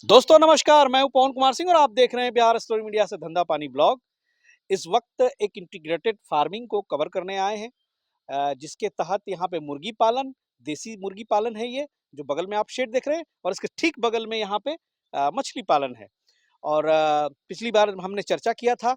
दोस्तों नमस्कार, मैं हूं पवन कुमार सिंह और आप देख रहे हैं बिहार स्टोरी मीडिया से धंधा पानी ब्लॉग। इस वक्त एक इंटीग्रेटेड फार्मिंग को कवर करने आए हैं, जिसके तहत यहाँ पे मुर्गी पालन, देसी मुर्गी पालन है ये, जो बगल में आप शेड देख रहे हैं, और इसके ठीक बगल में यहाँ पे मछली पालन है। और पिछली बार हमने चर्चा किया था,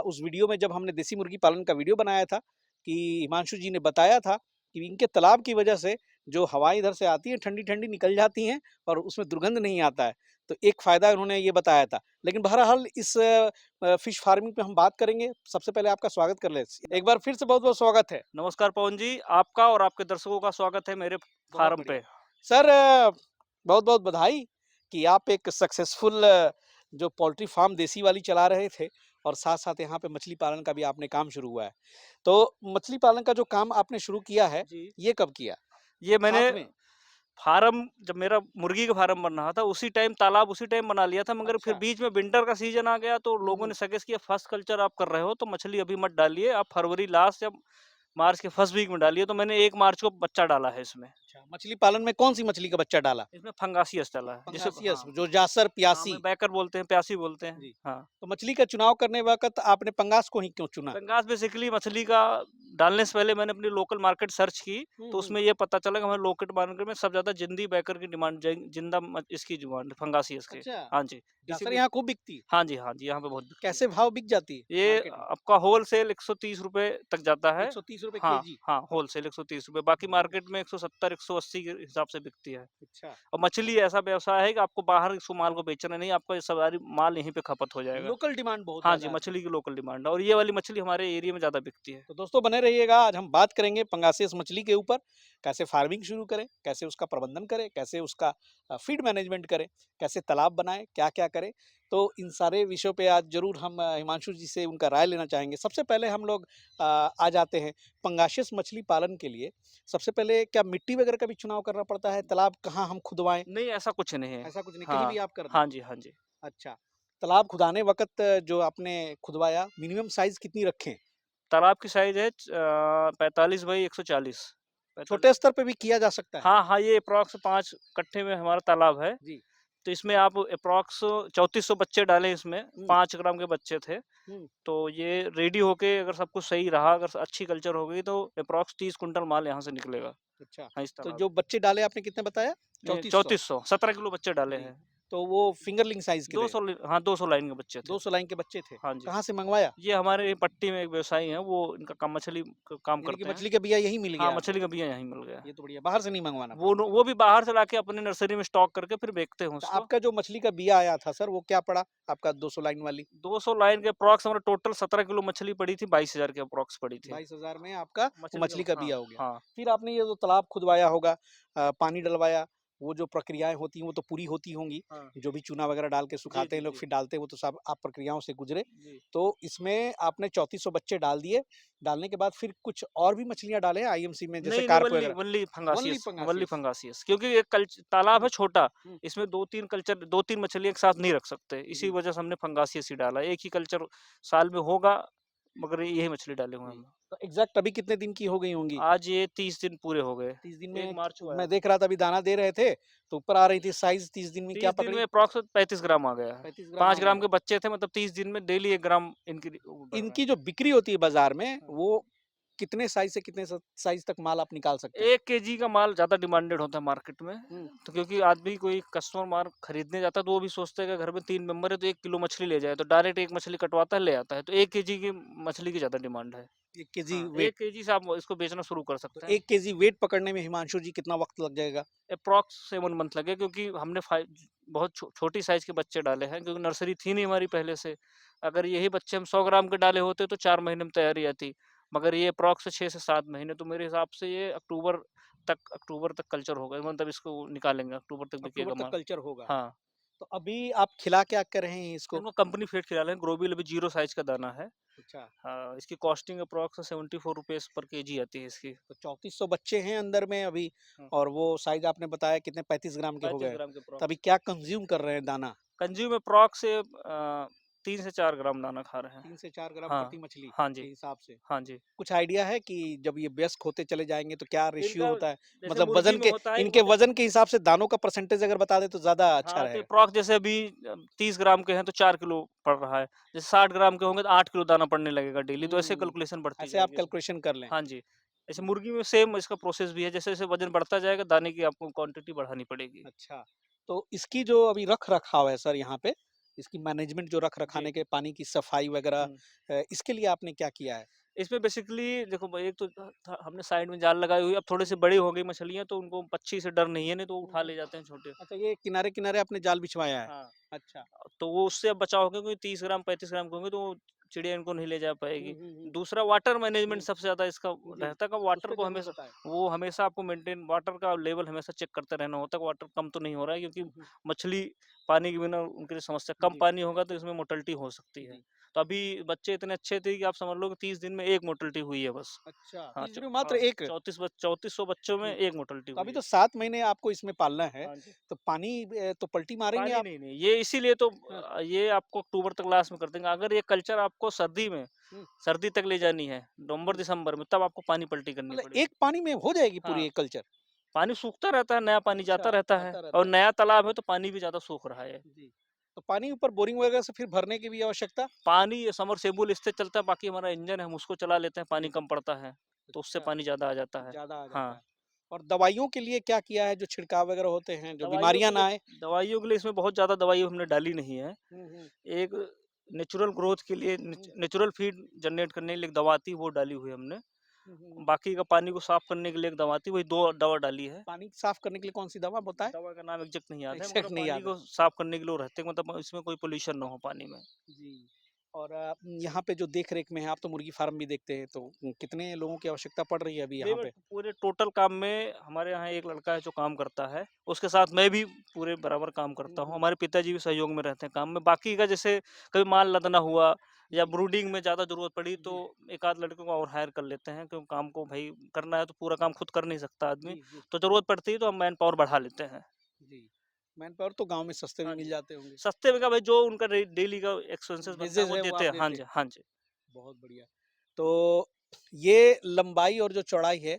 उस वीडियो में जब हमने देसी मुर्गी पालन का वीडियो बनाया था, कि हिमांशु जी ने बताया था कि इनके तालाब की वजह से जो हवाएं इधर से आती हैं ठंडी-ठंडी निकल जाती हैं और उसमें दुर्गंध नहीं आता है। तो एक फ़ायदा उन्होंने ये बताया था। लेकिन बहरहाल इस फ़िश फार्मिंग पे हम बात करेंगे। सबसे पहले आपका स्वागत कर लें। एक बार फिर से बहुत-बहुत स्वागत है। नमस्कार पवन जी, आपका और आपके दर्शकों का स्वागत है मेरे बहुत फार्म बढ़िया। पे। सर, बहुत-बहुत बधाई कि आप एक सक्सेसफुल जो पोल्ट्री फार्म देसी वाली चला रहे थे और साथ-साथ यहाँ पे मछली पालन का भी आपने काम शुरू हुआ है। तो मछली पालन का जो काम आपने शुरू किया है, जी। ये कब किया? ये मैंने साथ में? फार्म जब मेरा मुर्गी का फार्म बन रहा था, उसी टाइम तालाब उसी टाइम बना लिया था, मगर फिर अच्छा। बीच में विंटर का सीज़न आ गया तो हुँ, लोगों हुँ। ने सजेस्ट किया फर्स्ट कल्चर आप कर रहे हो तो मछली अभी मत डालिए, आप फरवरी लास्ट या मार्च के फर्स्ट वीक में डालिए, तो मैंने 1 मार्च को बच्चा डाला है इसमें। अच्छा, मछली पालन में कौन-सी मछली का बच्चा डाला? इसमें फंगासियस डाला है, जिसे पंगासियस, हाँ, जो जासर, हाँ, प्यासी। में बैकर बोलते हैं, प्यासी बोलते हैं। जी। हाँ। तो मछली का चुनाव करने वक़्त आपने पंगास को ही क्यों चुना? पंगास बेसिकली मछली का डालने से पहले मैंने अपनी लोकल मार्केट सर्च की, हुँ, तो हुँ। उसमें ये पता चला कि हमारे लोकल मार्केट में सबसे ज़्यादा जिंदी बैकर की डिमांड जिंदा इसकी डिमांड फंगासियस के। अच्छा, हाँ जी, इसी जासर वजह यहाँ खूब बिकती है। हाँ जी, हाँ जी, यहाँ पे बहुत बिकती है। कैसे भाव बिक जाती है ये मार्केट में? आपका होलसेल ₹130 तक जाता है। ₹130 हाँ, केजी। हाँ, होलसेल ₹130, बाकी बहुत मार्केट अच्छा। में 170, 180 के हिसाब से बिकती है। अच्छा, और मछली ऐसा व्यवसाय है कि आपको बाहर इसको माल को बेचना नहीं, आपका ये सारी माल यहीं पे खपत हो जाएगा। लोकल डिमांड बहुत हाँ जी, ज़्यादा है। मछली की लोकल डिमांड है और ये वाली मछली हमारे एरिया में ज़्यादा बिकती है। तो दोस्तों बने रहिएगा, आज हम बात करेंगे पंगासियस मछली के ऊपर, कैसे फार्मिंग शुरू करें, कैसे उसका प्रबंधन करें, कैसे उसका फीड मैनेजमेंट करें, कैसे तालाब बनाएँ, क्या-क्या करें। तो इन सारे विषयों पे आज ज़रूर हम हिमांशु जी से उनका राय लेना चाहेंगे। सबसे पहले हम लोग आ जाते हैं पंगासियस मछली पालन के लिए। सबसे पहले क्या मिट्टी वगैरह का भी चुनाव करना पड़ता है? तालाब कहाँ हम खुदवाएँ? नहीं, ऐसा कुछ नहीं है। ऐसा कुछ नहीं, कहीं भी हाँ। आप कर दें? हाँ जी, हाँ जी। अच्छा, तालाब खुदाने वक़्त जो आपने खुदवाया, मिनिमम साइज़ कितनी रखें? तालाब की साइज़ है 45 बाई 140। 45। छोटे स्तर पे भी किया जा सकता है? हाँ, हाँ, ये एप्रॉक्स 5 कट्ठे में हमारा तालाब है। जी। तो इसमें आप एप्रॉक्स 3400 बच्चे डाले इसमें, हुँ, 5 ग्राम के बच्चे थे। हुँ। तो ये रेडी होके अगर सब कुछ सही रहा, अगर अच्छी कल्चर हो गई तो एप्रॉक्स 30 कुंटल माल यहाँ से निकलेगा। अच्छा, हाँ, इस तो तालाब जो में। बच्चे डाले आपने कितने बताया? ये 3400। 3400 17 किलो बच्चे डाले जी, हैं। तो वो फिंगरलिंग साइज़ के थे, 200 हाँ, 200 लाइन के बच्चे थे। 200 लाइन के बच्चे थे। हाँ जी। कहाँ से मँगवाया? ये हमारे पट्टी में एक व्यवसायी हैं, वो इनका काम मछली क काम यानी कि करते हैं। मछली का बिया यहीं मिल हाँ, गया आपको? मछली का बिया यहीं मिल गया। ये तो बढ़िया, बाहर से नहीं मँगवाना वो पड़ा। नो वो भी बाहर से लाके अपने नर्सरी में स्टॉक करके फिर बेचते हैं तो उसको। आपका जो मछली का बिया आया था सर, वो क्या पड़ा आपका 200 लाइन वाली? 200 लाइन के अप्रॉक्स हमारा टोटल 17 किलो मछली पड़ी थी, 22,000 के अप्रॉक्स पड़ी थी। 22,000 में आपका वो मछली मछली का का हाँ, बिया हो गया। हाँ। फिर आपने ये जो तालाब खुदवाया होगा, पानी डलवाया, वो जो प्रक्रियाएँ होती हैं वो तो पूरी होती होंगी। हाँ। जो भी चूना वगैरह डाल के जी, सुखाते हैं जी, लोग जी। फिर डालते हैं, वो तो सब आप प्रक्रियाओं से गुज़रे। जी। तो इसमें आपने 3400 बच्चे डाल दिए, डालने के बाद फिर कुछ और भी मछलियाँ डाले हैं आईएमसी में जैसे नहीं, नहीं, कार्प वनली वगैरह? Only only pangasius only pangasius. Pangasius क्योंकि ये तालाब है छोटा, हुँ, इसमें 2-3 कल्चर 2-3 मछली एक साथ नहीं रख सकते, इसी जी, वजह से हमने फंगासियस ही डाला। एक ही कल्चर साल में होगा, मगर यही मछली डाले हुए हैं जी। हम। तो एग्ज़ैक्ट अभी कितने दिन की हो गई होंगी? आज ये 30 दिन पूरे हो गए। 30 दिन 1 में मार्च को आया मैं था। देख रहा था अभी दाना दे रहे थे, तो ऊपर आ रही थी साइज़ 30 दिन में क्या 30 दिन पकड़ी? में अप्रॉक्स 35 ग्राम आ गया है। 35 ग्राम 5 आ ग्राम गया। के बच्चे थे, मतलब 30 दिन में डेली 1 ग्राम इनकी बढ़ रहे इनकी हैं। जो बिक्री होती है बाज़ार में, हाँ। वो कितने साइज़ से कितने साइज़ तक माल आप निकाल सकते हैं? 1 केजी का माल ज़्यादा डिमांडेड होता है मार्केट में। हुँ, तो क्योंकि आदमी कोई कस्टमर माल खरीदने जाता है तो वो भी सोचता है कि घर में 3 मेंबर है तो 1 किलो मछली ले जाए, तो डायरेक्ट 1 मछली कटवाता है ले आता है। तो 1 केजी की मछली की ज़्यादा डिमांड है। 1 केजी हाँ, वेट। 1 केजी से आप इसको बेचना शुरू कर तो सकते हैं। 1 केजी वेट पकड़ने में हिमांशु जी कितना वक़्त लग जाएगा? एप्रॉक्स 7 मंथ लगे क्योंकि हमने बहुत छोटी साइज़ के बच्चे डाले हैं क्योंकि नर्सरी थी नहीं हमारी पहले से। अगर यही बच्चे हम 100 ग्राम के डाले होते तो 4 महीने में तैयारी आती। मगर ये एप्रॉक्स 6 से 7 महीने, तो मेरे हिसाब से ये अक्टूबर तक कल्चर होगा, मतलब इसको निकालेंगे, अक्टूबर तक अक्टूबर बिकेगा तक माल। कल्चर होगा। हाँ, तो अभी आप खिला क्या कर रहे हैं इसको? इनको कंपनी फीड खिला रहे हैं, ग्रोबिल अभी 0 साइज़ का दाना है। अच्छा, हाँ, इसकी कॉस्टिंग एप्रॉक्स ₹74 पर केजी आती है इसकी। तो 3400 बच्चे हैं अंदर में अभी, हाँ, और वो साइज़ आपने बताया कितने 35 ग्राम के हो 35 गए। ग्राम के तो अभी एप्रॉक्स। क्या कंज़्यूम कर रहे हैं दाना? कंज्यूम एप्रॉक्स 3 से 4 ग्राम दाना खा रहे हैं। 3 से 4 ग्राम हाँ, प्रति मछली हाँ के जी, हिसाब से। हाँ जी। कुछ आइडिया है कि जब ये वयस्क होते चले जाएँगे तो क्या रेशियो इनका होता है? जैसे मतलब मुर्गी वज़न में के होता है कि इनके वो ज वज़न के हिसाब से दानों का परसेंटेज अगर बता दें तो ज़्यादा अच्छा हाँ, तो रहेगा। अप्रॉक्स जैसे अभी 30 ग्राम के हैं तो 4 किलो पड़ रहा है। जैसे 60 ग्राम के होंगे तो 8 किलो दाना पड़ने लगेगा डेली, तो ऐसे हुँ, कैलकुलेशन बढ़ती ऐसे आप जाएगी इसमें। कैलकुलेशन कर लें। हाँ जी। ऐसे जी, मुर्गी में सेम इसका प्रोसेस भी है, जैसे-जैसे वज़न बढ़ता जाएगा दाने की आपको क्वांटिटी बढ़ानी पड़ेगी। अच्छा। तो इसकी जो अभी रख-रखाव है सर यहाँ पे, इसकी मैनेजमेंट जो जी। रख-रखाने के पानी की सफाई वगैरह हुँ। इसके लिए आपने क्या किया है? इसमें बेसिकली देखो भाई एक तो हमने साइड में जाल लगाई हुई है, अब थोड़े से बड़ी हो गई मछलियाँ तो उनको पक्षी से डर नहीं है, नहीं तो वो हुँ, उठा हुँ। ले जाते हैं छोटे। अच्छा ये किनारे-किनारे आपने जाल बिछवाया है? हाँ। अच्छा। तो वो उससे अब बचाव होगा क्योंकि 30 ग्राम 35 ग्राम के होंगे तो वो चिड़िया इनको नहीं ले जा हुँ, पाएगी। हुँ, हुँ। दूसरा वाटर मैनेजमेंट हुँ, सबसे ज़्यादा इसका जी। रहता है कि उस वाटर पे को ध्यान हमेशा रहता है। वो हमेशा आपको मेंटेन वाटर का लेवल हमेशा चेक करते रहना होता है कि वाटर कम तो नहीं हो रहा है क्योंकि हुँ, हुँ। मछली पानी के बिना उनके लिए समस्या कम जी, पानी होगा तो इसमें मोर्टेलिटी हो सकती है। जी। तो अभी बच्चे इतने अच्छे थे कि आप समझ लो कि 30 दिन में 1 मोर्टेलिटी हुई है बस। अच्छा, हाँ, 30 दिन में मात्र 1? 3400 बच्चों में हुँ। 1 मोर्टेलिटी तो अभी हुई तो है। 7 महीने आपको इसमें पालना है, हाँ जी। तो पानी तो पलटी मारेंगे पानी आप? नहीं, नहीं, ये इसीलिए तो हाँ। ये आपको अक्टूबर तक लास्ट में कर देंगे। अगर ये कल्चर आपको सर्दी में हुँ, सर्दी तक ले जानी है, हुँ। नवंबर-दिसंबर में, तब आपको पानी पलटी करनी मतलब पड़ेगी। एक पानी में हो जाएगी पूरी हाँ, एक कल्चर? पानी सूखता रहता है, नया पानी अच्छा, जाता रहता है आता और रहता है। नया तालाब है तो पानी भी ज़्यादा सूख रहा है। जी। तो पानी ऊपर बोरिंग वगैरह से फिर भरने की भी आवश्यकता? पानी सबमर्सिबल इससे चलता है, बाकी हमारा इंजन है, हम उसको चला लेते हैं, पानी हुँ, कम पड़ता है, तो उससे अच्छा, पानी ज़्यादा आ जाता है। ज़्यादा आ जाता हाँ, है। और दवाइयों के लिए क्या किया है जो छिड़काव वगैरह होते हैं, जो दवाइयों बीमारियाँ के लिए ना आए? इसमें बहुत ज़्यादा दवाई हमने डाली नहीं है। हुँ, हुँ। एक नेचुरल ग्रोथ के लिए हुँ, नेचुरल फीड जनरेट करने के लिए एक दवा आती है, वो डाली हुई है हमने। हुँ, हुँ, हुँ। बाकी का पानी को साफ करने के लिए एक दवा आती है, वही 2 दवा डाली है। पानी साफ करने के लिए कौन-सी दवा बताएँ? दवा का नाम एग्ज़ैक्ट नहीं याद है, मगर एग्ज़ैक्ट नहीं पानी याद है। को साफ करने के लिए वो रहते हैं, मतलब इसमें कोई पॉल्यूशन ना हो पानी में। जी। और यहाँ पे जो देख-रेख में है, आप तो मुर्गी फार्म भी देखते हैं, तो कितने लोगों की आवश्यकता पड़ रही है अभी यहाँ मेरे पे? पूरे टोटल काम में हमारे यहाँ एक लड़का है जो काम करता है, उसके साथ मैं भी पूरे बराबर काम हुँ, करता हूँ। हुँ। हमारे पिताजी भी सहयोग में रहते हैं काम में। बाकी का जैसे कभी माल लदना हुआ या जी, ब्रूडिंग में ज़्यादा ज़रूरत पड़ी तो जी, एक आध लड़के को और हायर कर लेते हैं क्योंकि काम को भई करना है तो पूरा काम खुद कर नहीं सकता आदमी। जी, जी, तो ज़रूरत पड़ती है तो हम मैन पावर बढ़ा लेते हैं। जी। मैन पावर तो गाँव में सस्ते भी हाँ मिल जी। जाते होंगे। सस्ते में क्या भाई जो उनका डेली का एक्सपेंसेस बनता है वेजेज़ वो है वो देते आप हैं। हाँ देते जी, हैं। हाँ जी। बहुत बढ़िया। तो ये लंबाई और जो चौड़ाई है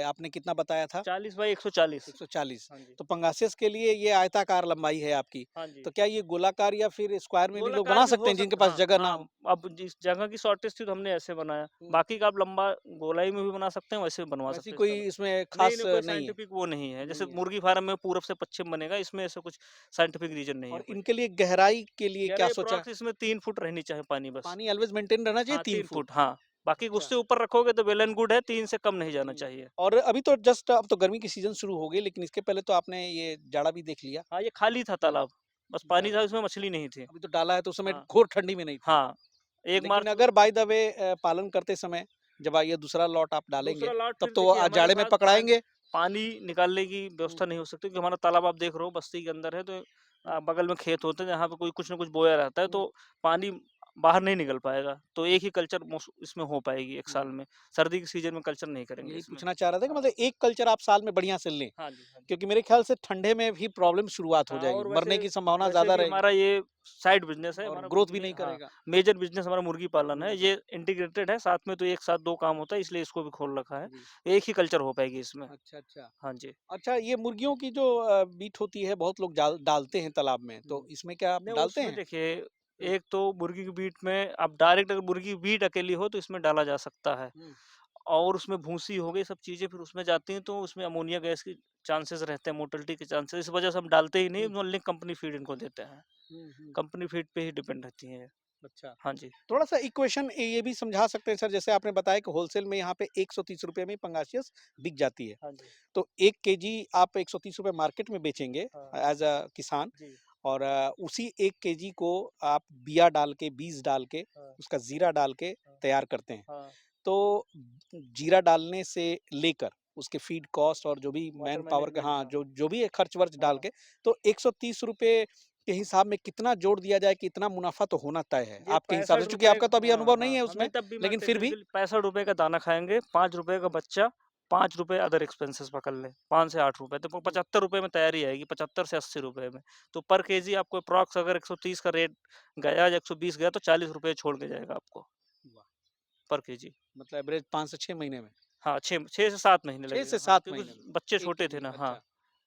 आपने कितना बताया था? 40 बाई 140। 140। हाँ जी। तो पंगासियस के लिए ये आयताकार लंबाई है आपकी। हाँ जी। तो क्या ये गोलाकार या फिर स्क्वायर में भी लोग गोलाकार बना भी सकते हो हैं जिनके सकता पास हाँ, जगह ना हाँ। हो? अब जिस जगह की शॉर्टेज थी तो हमने ऐसे बनाया। हुँ, बाकी का आप लंबा गोलाई में भी बना सकते हैं, वैसे भी बनवा वैसी सकते हैं कोई इसका इसमें नहीं, ख़ास नहीं कोई नहीं है? साइंटिफिक वो नहीं है। जैसे नहीं है। मुर्गी फार्म में पूरब से पश्चिम बनेगा, इसमें ऐसा कुछ साइंटिफिक रीज़न नहीं है और कोई। इनके लिए गहराई के लिए क्या गहराई सोचा? अप्रॉक्स इसमें 3 फुट रहनी चाहिए पानी बस। पानी ऑलवेज़ मेंटेन रहना चाहिए हाँ, 3 3 फुट? फुट हाँ। बाकी अच्छा। उससे ऊपर रखोगे तो वेल एंड गुड है, 3 से कम नहीं जाना हुँ। चाहिए। और अभी तो जस्ट अब तो गर्मी की सीज़न शुरू हो गई, लेकिन इसके पहले तो आपने ये जाड़ा भी देख लिया। हाँ, ये खाली था तालाब। बस अच्छा, पानी था, उसमें मछली नहीं थी। अभी तो डाला है तो उस समय हाँ, घोर ठंडी में नहीं थी। हाँ। 1 लेकिन मार्च अगर बाय द वे पालन करते समय जब ये दूसरा लॉट आप डालेंगे, दूसरा लॉट तब फिर तो देखिए हमारे जाड़े में पास पकड़ाएँगे? पानी निकालने की हुँ, व्यवस्था नहीं हो सकती क्योंकि हमारा तालाब आप देख रहे हो बस्ती के अंदर है तो हुँ, बगल में खेत होते हैं जहाँ पे कोई कुछ ना कुछ बोया रहता है हुँ, तो पानी बाहर नहीं निकल पाएगा तो हुँ, एक ही कल्चर इसमें हो पाएगी एक साल हुँ। में सर्दी के सीजन में कल्चर नहीं करेंगे यही इसमें। पूछना चाह रहा था कि हाँ मतलब एक कल्चर आप साल में बढ़िया से लें, हाँ जी हाँ जी। क्योंकि मेरे ख्याल से ठंडे में भी प्रॉब्लम शुरुआत हो हाँ जाएगी, और मरने वैसे की संभावना वैसे ज़्यादा भी रहेगी हमारा ये साइड बिजनेस है और हमारा ग्रोथ भी नहीं हाँ करेगा। मेजर बिजनेस हमारा मुर्गी पालन हुँ, है हुँ। ये इंटीग्रेटेड है साथ में तो एक साथ 2 काम होता है इसलिए इसको भी खोल रखा है। जी। एक ही कल्चर हो पाएगी इसमें। अच्छा, अच्छा। हाँ जी। अच्छा ये मुर्गियों की जो बीट होती है बहुत लोग डालते हैं तालाब में, तो हुँ। इसमें क्या आप नहीं डालते उसमें हैं? देखिए, हुँ, एक तो मुर्गी की बीट में आप डायरेक्ट अगर मुर्गी की बीट अकेली हो तो इसमें डाला जा सकता है। हुँ, और उसमें भूसी हो गई सब चीज़ें फिर उसमें जाती हैं तो उसमें अमोनिया गैस की चांसेस रहते हैं, मोर्टेलिटी के चांसेस इस वजह से हम डालते ही नहीं, हुँ, ओनली कंपनी फीड इनको देते हैं। हुँ, हुँ। कंपनी फीड पे ही डिपेंड रहती हैं ये। अच्छा। हाँ जी। थोड़ा-सा इक्वेशन ये भी समझा सकते हैं सर, जैसे आपने बताया कि होलसेल में यहाँ पे ₹130 में पंगासियस बिक जाती है। हाँ जी। तो 1 केजी आप ₹130 मार्केट में बेचेंगे हाँ। एज़ अ किसान जी। और उसी 1 केजी को आप बिया डाल के, बीज डाल के, हाँ, उसका ज़ीरा डाल के हाँ, तैयार करते हैं। हाँ। तो जीरा डालने से लेकर उसके फीड कॉस्ट और जो भी वाटर मैन पावर का मैनेजमेंट हाँ, हाँ, जो भी है खर्च-वर्च डाल हाँ। के, तो ₹130 के हिसाब में कितना जोड़ दिया जाए कि इतना मुनाफ़ा तो होना तय है, ये आपके हिसाब से? चूँकि ₹65 आपका तो अभी हाँ, अनुभव नहीं हाँ, है हाँ, नहीं उसमें, तब भी मैं लेकिन फिर भी टेक्निकली ₹65 का दाना खाएँगे, ₹5 का बच्चा, ₹5 अदर एक्सपेंसेस पकड़ लें, 5 से ₹8 तो ₹75 में तैयारी आएगी, 75 से ₹80 में। तो पर केजी आपको अप्रॉक्स अगर 130 का रेट गया या 120 गया तो ₹40 छोड़ के जाएगा आपको वाह! पर केजी। मतलब एवरेज 5 से 6 महीने में, हाँ, 6 से 7 महीने 6 से लगेगा। हाँ, 7 क्योंकि महीने में, बच्चे 1 छोटे थे केजी ना। हाँ।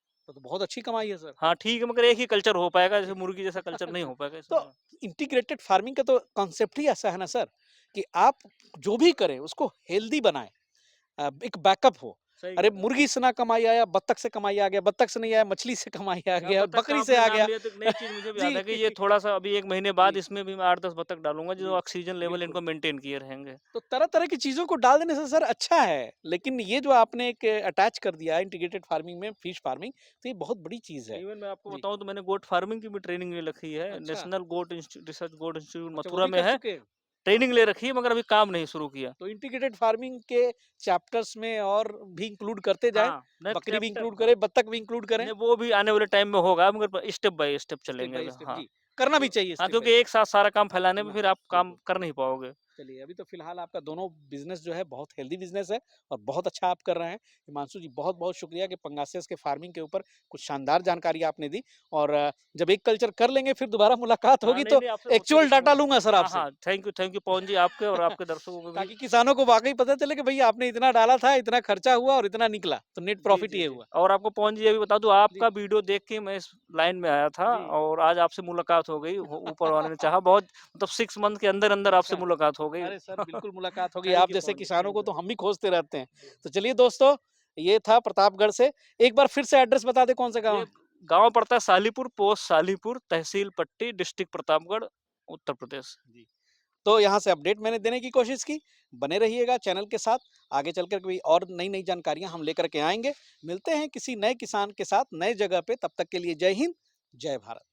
अच्छा, तो बहुत अच्छी कमाई है सर। हाँ, ठीक है मगर एक ही कल्चर हो पाएगा, जैसे एक मुर्गी जैसा कल्चर नहीं हो पाएगा तो इसमें। हाँ। इंटीग्रेटेड फार्मिंग का तो कॉन्सेप्ट ही ऐसा है ना सर, कि आप जो भी करें उसको हेल्दी बनाएँ। एक बैकअप हो। सही अरे कह रहे हैं आप। मुर्गी से ना कमाई आया, बत्तख से कमाई आ गया, बत्तख से नहीं आया, मछली से कमाई आ हाँ, गया, बतख का बकरी से आपने आ नाम गया। लिया तो एक नई चीज़ मुझे भी याद जी, है कि ये थोड़ा-सा अभी 1 महीने बाद जी, इसमें भी मैं 8-10 बतख डालूँगा जो जी, ऑक्सीजन लेवल बिल्कुल। इनको मेंटेन किए रहेंगे। तो तरह-तरह की चीज़ों को डाल देने से सर अच्छा है, लेकिन ये जो आपने एक अटैच कर दिया है इंटीग्रेटेड फार्मिंग में फिश फार्मिंग, तो ये बहुत बड़ी चीज़ है। इवन मैं आपको जी, बताऊँ तो मैंने गोट फार्मिंग की भी ट्रेनिंग ले रखी है। अच्छा, नेशनल गोट रिसर्च गोट इंस्टीट्यूट अच्छा वो मथुरा भी में कर है। चुके हैं? ट्रेनिंग ले रखी है मगर अभी काम नहीं शुरू किया। तो इंटीग्रेटेड फार्मिंग के चैप्टर्स में और भी इंक्लूड करते जाएँ, हाँ, नेक्स्ट बकरी भी चैप्टर इंक्लूड हाँ। करें, बत्तख भी इंक्लूड करें, नहीं वो भी आने वाले टाइम में होगा मगर स्टेप बाय स्टेप स्टेप चलेंगे बाय अभी। स्टेप हाँ। जी, करना भी क्यों चाहिए हाँ, स्टेप बाय क्योंकि स्टेप। एक साथ सारा काम फैलाने में ना, फिर आप काम बिल्कुल। कर नहीं पाओगे। चलिए, अभी तो फ़िलहाल आपका दोनों बिज़नेस जो है बहुत हेल्दी बिज़नेस है और बहुत अच्छा आप कर रहे हैं। हिमांशु जी बहुत-बहुत शुक्रिया कि पंगासियस के फार्मिंग के ऊपर कुछ शानदार जानकारी आपने दी और जब एक कल्चर कर लेंगे फिर दोबारा मुलाकात हाँ, होगी नहीं, तो नहीं आपसे बहुत एक्चुअल कुछ डाटा सीखा। लूँगा सर हाँ, आपसे। हाँ। थैंक यू पवन जी आपके और आपके दर्शकों को भी। ताकि किसानों को वाक़ई पता चले कि भई आपने इतना डाला था, इतना खर्चा हुआ और इतना निकला, तो नेट जी, प्रॉफ़िट जी, ये जी। हुआ। और आपको पवन जी ये भी बता दूँ जी, आपका वीडियो देख के मैं इस लाइन में आया था जी। और आज आपसे मुलाकात हो गई। ऊ ऊपर वाले ने चाहा बहुत मतलब 6 मंथ के अंदर-अंदर आपसे अच्छा। मुलाकात हो गई। अरे सर बिल्कुल मुलाकात होगी, थैंक आप यू जैसे पवन जी, किसानों थैंक को यू। तो हम भी खोजते रहते हैं। जी। तो चलिए दोस्तों, ये था प्रतापगढ़ से। एक बार फिर से एड्रेस बता दें कौन-सा गाँव ये है? गाँव पड़ता है सालीपुर, पोस्ट सालीपुर, तहसील पट्टी, डिस्ट्रिक्ट प्रतापगढ़, उत्तर प्रदेश। जी। तो यहाँ से अपडेट मैंने देने की कोशिश की। बने रहिएगा चैनल के साथ। आगे चलकर कोई और नई-नई जानकारियाँ हम लेकर के आएँगे। मिलते हैं किसी नए किसान के साथ नए जगह पे, तब तक के लिए जय हिंद, जय भारत।